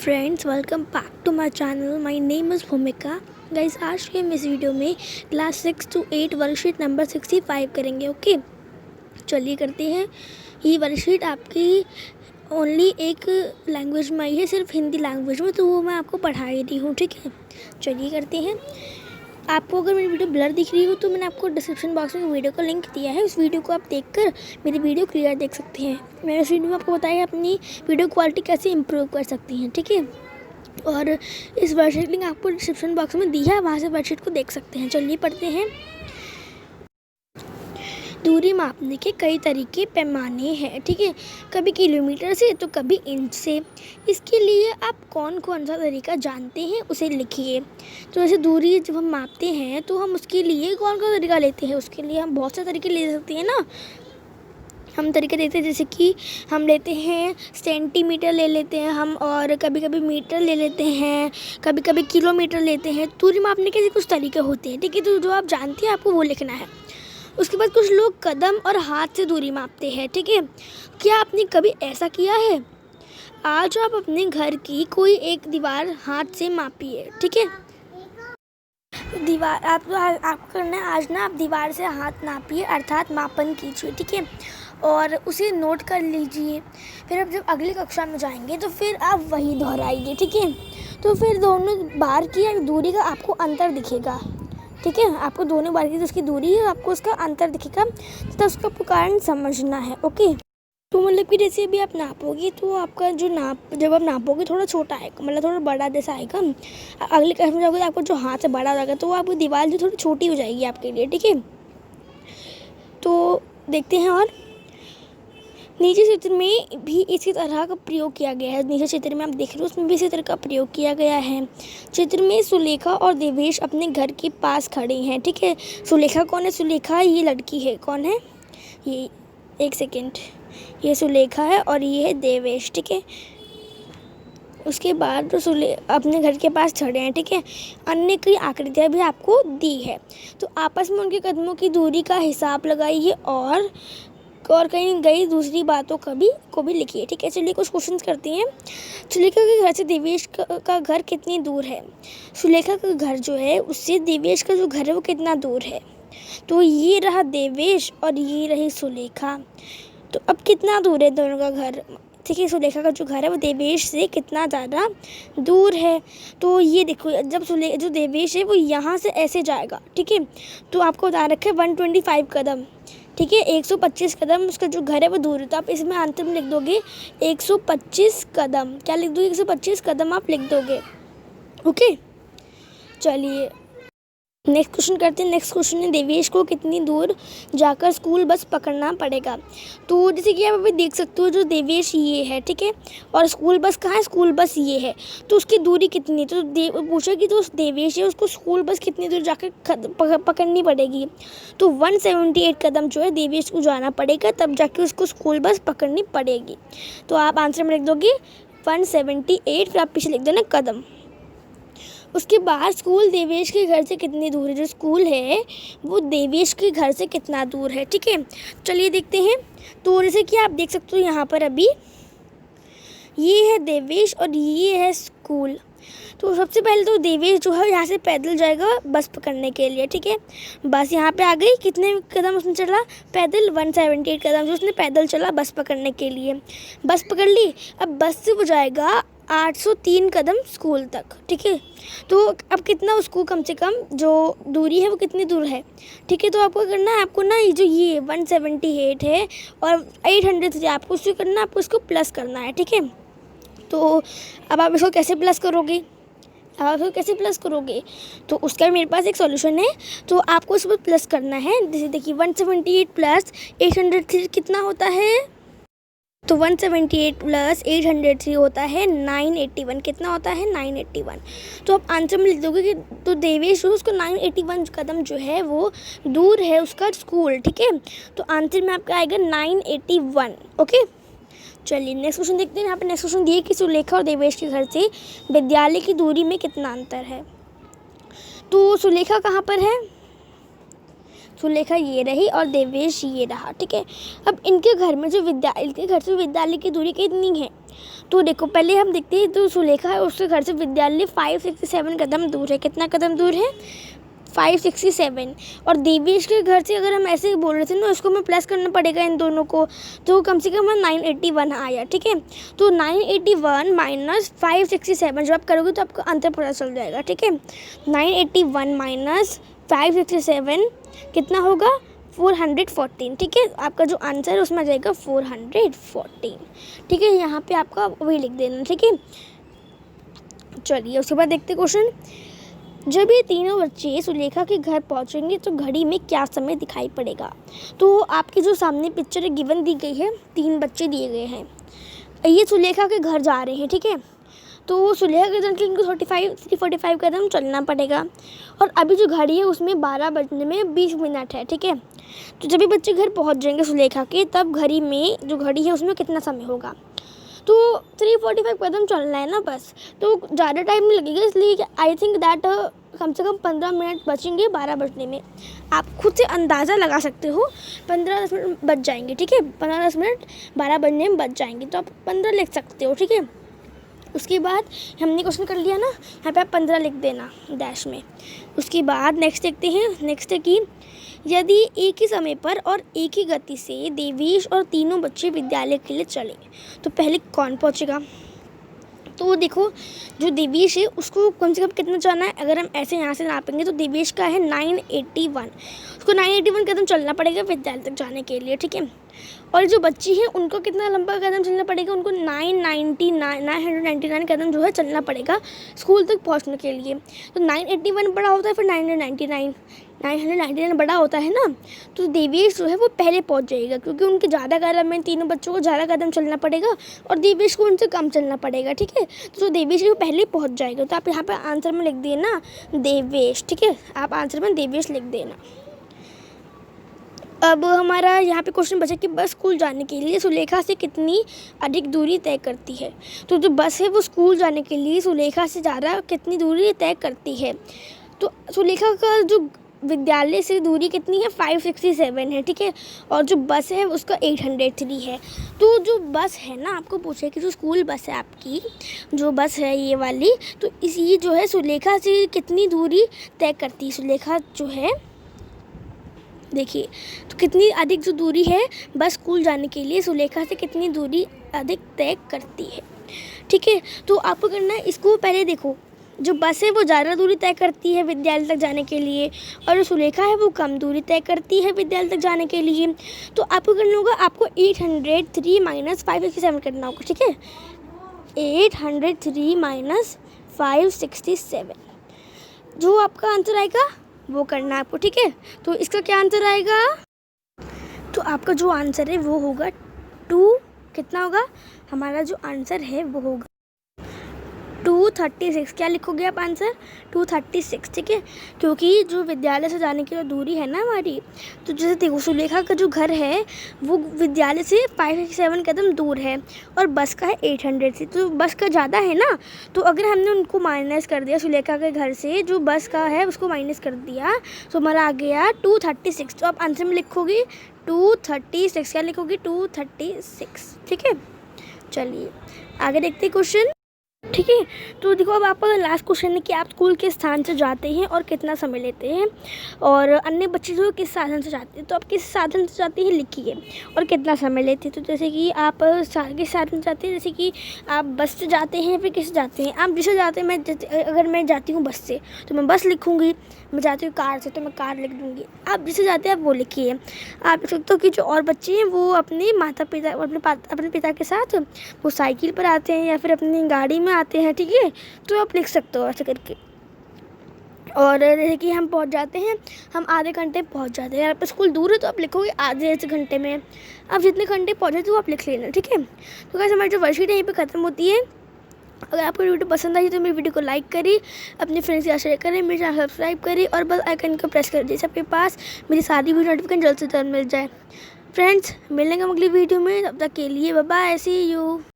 Friends, welcome back to my channel. My name is Bhumika. Guys, आज के हम इस वीडियो में क्लास 6 to 8 वर्कशीट नंबर 65 करेंगे। ओके, चलिए करते हैं। ये वर्कशीट आपकी ओनली एक लैंग्वेज में आई है, सिर्फ हिंदी लैंग्वेज में, तो वो मैं आपको पढ़ा ही रही हूँ। ठीक है, चलिए करते हैं। आपको अगर मेरी वीडियो ब्लर दिख रही हो तो मैंने आपको डिस्क्रिप्शन बॉक्स में वीडियो का लिंक दिया है। उस वीडियो को आप देखकर मेरी वीडियो क्लियर देख सकते हैं। मैंने उस वीडियो में आपको बताया अपनी वीडियो क्वालिटी कैसे इंप्रूव कर सकती हैं। ठीक है, और इस वर्कशीट लिंक आपको डिस्क्रिप्शन बॉक्स में दी है, वहाँ से वर्कशीट को देख सकते हैं। चलिए पढ़ते हैं। दूरी मापने के कई तरीके पैमाने हैं। ठीक है, कभी किलोमीटर से तो कभी इंच से। इसके लिए आप कौन कौन सा तरीका जानते हैं उसे लिखिए। तो जैसे दूरी जब हम मापते हैं तो हम उसके लिए कौन कौन सा तरीका लेते हैं, उसके लिए हम बहुत से तरीके ले सकते हैं ना। हम तरीके देते हैं, जैसे कि हम लेते हैं सेंटीमीटर ले लेते हैं हम, और कभी कभी मीटर ले लेते हैं, कभी कभी किलोमीटर लेते हैं। दूरी मापने के कुछ तरीके होते हैं। ठीक है, तो जो आप जानते हैं आपको वो लिखना है। उसके बाद कुछ लोग कदम और हाथ से दूरी मापते हैं। ठीक है, क्या आपने कभी ऐसा किया है? आज आप अपने घर की कोई एक दीवार हाथ से मापिए। ठीक है, दीवार आपको करना है आज ना, आप दीवार से हाथ नापिए, अर्थात मापन कीजिए। ठीक है, और उसे नोट कर लीजिए। फिर अब जब अगली कक्षा में जाएंगे तो फिर आप वही दोहराइए। ठीक है, तो फिर दोनों बार की दूरी का आपको अंतर दिखेगा। ठीक है, आपको दोनों बार की उसकी दूरी है, आपको उसका अंतर दिखेगा, तो उसका आपको कारण समझना है। ओके, तो मतलब कि जैसे अभी आप नापोगे तो आपका जो जब आप नापोगे थोड़ा छोटा आएगा, मतलब थोड़ा बड़ा जैसा आएगा। अगले क्लास में जाओगे तो आपको जो हाथ से बड़ा हो जाएगा, तो वो आपकी दीवार जो थोड़ी छोटी हो जाएगी आपके लिए। ठीक है, तो देखते हैं। और नीचे चित्र में भी इसी तरह का प्रयोग किया गया है। नीचे चित्र में आप देख रहे हो, उसमें भी इसी तरह का प्रयोग किया गया है। चित्र में सुलेखा और देवेश अपने घर के पास खड़े हैं। ठीक है, सुलेखा कौन है? सुलेखा ये लड़की है। कौन है ये? एक सेकेंड, ये सुलेखा है और ये है देवेश। ठीक है, उसके बाद तो अपने घर के पास खड़े हैं। ठीक है, अन्य कई आकृतियाँ भी आपको दी है, तो आपस में उनके कदमों की दूरी का हिसाब लगाइए और कहीं गई दूसरी बातों को भी लिखिए। ठीक है, चलिए कुछ क्वेश्चंस करते हैं। सुलेखा के घर से देवेश का घर कितनी दूर है? सुलेखा का घर जो है उससे देवेश का जो घर है वो कितना दूर है? तो ये रहा देवेश और ये रही सुलेखा। तो अब कितना दूर है दोनों का घर? ठीक है, सुलेखा का जो घर है वो देवेश से कितना ज़्यादा दूर है? तो ये देखो, जब जो देवेश है वो यहाँ से ऐसे जाएगा। ठीक है, तो आपको बता रखा है 125 कदम। ठीक है, 125 कदम उसका जो घर है वो दूर है। तो आप इसमें आंसर में लिख दोगे 125 कदम। क्या लिख दोगे? 125 कदम आप लिख दोगे। ओके, चलिए नेक्स्ट क्वेश्चन करते हैं। नेक्स्ट क्वेश्चन है, देवेश को कितनी दूर जाकर स्कूल बस पकड़ना पड़ेगा? तो जैसे कि आप अभी देख सकते हो, जो देवेश ये है। ठीक है, और स्कूल बस कहाँ है? स्कूल बस ये है, तो उसकी दूरी कितनी? तो पूछा कि जो देवेश है उसको स्कूल बस कितनी दूर जाकर पकड़नी पड़ेगी? तो 178 कदम जो है देवेश को जाना पड़ेगा, तब जाके उसको स्कूल बस पकड़नी पड़ेगी। तो आप आंसर में लिख दोगे 178, फिर आप पीछे लिख देना कदम। उसके बाद स्कूल देवेश के घर से कितनी दूर है? जो स्कूल है वो देवेश के घर से कितना दूर है? ठीक है, चलिए देखते हैं। तो जैसे कि आप देख सकते हो यहाँ पर अभी ये है देवेश और ये है स्कूल। तो सबसे पहले तो देवेश जो है यहाँ से पैदल जाएगा बस पकड़ने के लिए। ठीक है, बस यहाँ पे आ गई। कितने कदम उसने चला पैदल? 178 कदम जो उसने पैदल चला बस पकड़ने के लिए। बस पकड़ ली, अब बस से वो जाएगा 803 कदम स्कूल तक। ठीक है, तो अब कितना उसको कम से कम जो दूरी है वो कितनी दूर है? ठीक है, तो आपको करना है, आपको ना ये जो ये 178 है और 800 आपको उसको करना, आपको इसको प्लस करना है। ठीक है, तो अब आप इसको कैसे प्लस करोगे? तो उसका मेरे पास एक सॉल्यूशन है। तो आपको इस पर प्लस करना है। जैसे देखिए 178 प्लस 803 कितना होता है? तो 178 प्लस 803 होता है 981। कितना होता है? 981। तो आप आंसर में लिख दोगे कि तो देवेश उसको 981 कदम जो है वो दूर है उसका स्कूल। ठीक है, तो आंसर में आपका आएगा 981। ओके, चलिए नेक्स्ट क्वेश्चन देखते हैं। यहाँ पे नेक्स्ट क्वेश्चन दिए कि सुलेखा और देवेश के घर से विद्यालय की दूरी में कितना अंतर है? तो सुलेखा कहाँ पर है? सुलेखा ये रही और देवेश ये रहा। ठीक है, अब इनके घर में जो इनके घर से विद्यालय की दूरी कितनी है? तो देखो पहले हम देखते हैं, जो सुलेखा है उसके घर से विद्यालय 567 कदम दूर है। कितना कदम दूर है? 567। और देवेश के घर से अगर हम ऐसे ही बोल रहे थे ना, उसको हमें प्लस करना पड़ेगा इन दोनों को, तो कम से कम 981 आया। ठीक है, तो 981 माइनस 567 जब आप करोगे तो आपको अंतर पता चल जाएगा। ठीक है, 981 माइनस 567 कितना होगा? 414। ठीक है, आपका जो आंसर है उसमें आ जाएगा 414। ठीक है, यहाँ पे आपका वही लिख देना। ठीक है, चलिए उसके बाद देखते क्वेश्चन। जब ये तीनों बच्चे सुलेखा के घर पहुंचेंगे तो घड़ी में क्या समय दिखाई पड़ेगा? तो आपके जो सामने पिक्चर गिवन दी गई है, 3 बच्चे दिए गए हैं, ये सुलेखा के घर जा रहे हैं। ठीक है, तो सुलेखा के घर के इनको 345 कदम चलना पड़ेगा, और अभी जो घड़ी है उसमें 12 बजने में 20 मिनट है। ठीक है, तो जब ये बच्चे घर पहुंच जाएंगे सुलेखा के, तब घड़ी में जो घड़ी है उसमें कितना समय होगा? तो 345 कदम चलना है ना बस, तो ज़्यादा टाइम नहीं लगेगा, इसलिए आई थिंक दैट कम से कम 15 मिनट बचेंगे 12 बजने में। आप खुद से अंदाज़ा लगा सकते हो, 15-10 मिनट बच जाएंगे। ठीक है, 15-10 मिनट 12 बजने में बच जाएंगे, तो आप 15 लिख सकते हो। ठीक है, उसके बाद हमने क्वेश्चन कर लिया ना, यहाँ पे आप 15 लिख देना डैश में। उसके बाद नेक्स्ट देखते हैं। नेक्स्ट है कि यदि एक ही समय पर और एक ही गति से देवेश और तीनों बच्चे विद्यालय के लिए चले, तो पहले कौन पहुंचेगा? तो देखो, जो देवेश है उसको कम से कम कितना जाना है? अगर हम ऐसे यहाँ से नापेंगे तो देवेश का है 981, उसको 981 कदम चलना पड़ेगा विद्यालय तक जाने के लिए। ठीक है, और जो बच्ची है उनको कितना लंबा कदम चलना पड़ेगा? उनको 999 कदम जो है चलना पड़ेगा स्कूल तक पहुंचने के लिए। तो 981 बड़ा होता है, फिर 999 बड़ा होता है ना, तो देवेश जो है वो पहले पहुंच जाएगा, क्योंकि उनके ज़्यादा कदम में, तीनों बच्चों को ज़्यादा कदम चलना पड़ेगा और देवेश को उनसे कम चलना पड़ेगा। ठीक है, तो जो देवेश है वो पहले पहुंच जाएगा। तो आप यहाँ पे आंसर में लिख देना देवेश। ठीक है, आप आंसर में देवेश लिख देना। अब हमारा यहाँ पे क्वेश्चन बचा कि बस स्कूल जाने के लिए सुलेखा से कितनी अधिक दूरी तय करती है। तो जो बस है वो स्कूल जाने के लिए सुलेखा से ज़्यादा कितनी दूरी तय करती है? तो सुलेखा का जो विद्यालय से दूरी कितनी है? 567 है। ठीक है, और जो बस है उसका 803 है। तो जो बस है ना, आपको पूछे कि जो स्कूल बस है आपकी, जो बस है ये वाली, तो ये जो है सुलेखा से कितनी दूरी तय करती है? सुलेखा जो है, देखिए, तो कितनी अधिक जो दूरी है बस स्कूल जाने के लिए सुलेखा से कितनी दूरी अधिक तय करती है। ठीक है, तो आपको करना है, इसको पहले देखो, जो बस है वो ज़्यादा दूरी तय करती है विद्यालय तक जाने के लिए, और जो सुलेखा है वो कम दूरी तय करती है विद्यालय तक जाने के लिए। तो आपको करना होगा, आपको 803 माइनस 567 करना होगा। ठीक है, 803 माइनस 567 जो आपका आंसर आएगा वो करना है आपको। ठीक है, तो इसका क्या आंसर आएगा? तो आपका जो आंसर है वो होगा 2, कितना होगा? हमारा जो आंसर है वो होगा 236। क्या लिखोगे आप आंसर? 236। ठीक है, क्योंकि जो विद्यालय से जाने की जो दूरी है ना हमारी, तो जैसे देखो सुलेखा का जो घर है वो विद्यालय से 567 कदम दूर है, और बस का है 800 से, तो बस का ज़्यादा है ना, तो अगर हमने उनको माइनस कर दिया, सुलेखा के घर से जो बस का है उसको माइनस कर दिया, तो हमारा आ गया 236। तो आप आंसर में लिखोगे 236। क्या लिखोगे? 236। ठीक है, चलिए आगे देखते क्वेश्चन। ठीक है, तो देखो अब आपका लास्ट क्वेश्चन है कि आप स्कूल के स्थान से जाते हैं और कितना समय लेते हैं, और अन्य बच्चे जो किस साधन से जाते हैं, तो आप किस साधन से जाते हैं लिखिए, और कितना समय लेते हैं। तो जैसे कि आप किस साधन से जाते हैं, जैसे कि आप बस से जाते हैं, फिर किससे जाते हैं? आप जिससे जाते हैं, अगर मैं जाती हूँ बस से तो मैं बस लिखूँगी, मैं जाती हूँ कार से तो मैं कार लिख दूँगी। आप जिससे जाते हैं आप वो लिखिए। आप लिख सकते हो कि जो और बच्चे हैं वो अपने माता पिता, अपने पिता के साथ वो साइकिल पर आते हैं या फिर अपनी गाड़ी में आते हैं। ठीक है, तो आप लिख सकते हो ऐसे करके। और जैसे कि हम पहुंच जाते हैं, हम आधे घंटे पहुंच जाते हैं। अगर स्कूल दूर है तो आप लिखोगे आधे घंटे में, आप जितने घंटे पहुंचे तो आप लिख लेना। ठीक है, तो गाइस हमारी जो वर्कशीट है यहीं पे ख़त्म होती है। अगर आपको वीडियो पसंद आई तो मेरी वीडियो को लाइक करें, अपने फ्रेंड्स के साथ शेयर करें, मेरे चैनल सब्सक्राइब करें और बेल आइकन को प्रेस कर दीजिए, सबके पास मेरी सारी वीडियो नोटिफिकेशन जल्द से जल्द मिल जाए। फ्रेंड्स, मिलेंगे अगली वीडियो में, तब तक के लिए बाय बाय, सी यू।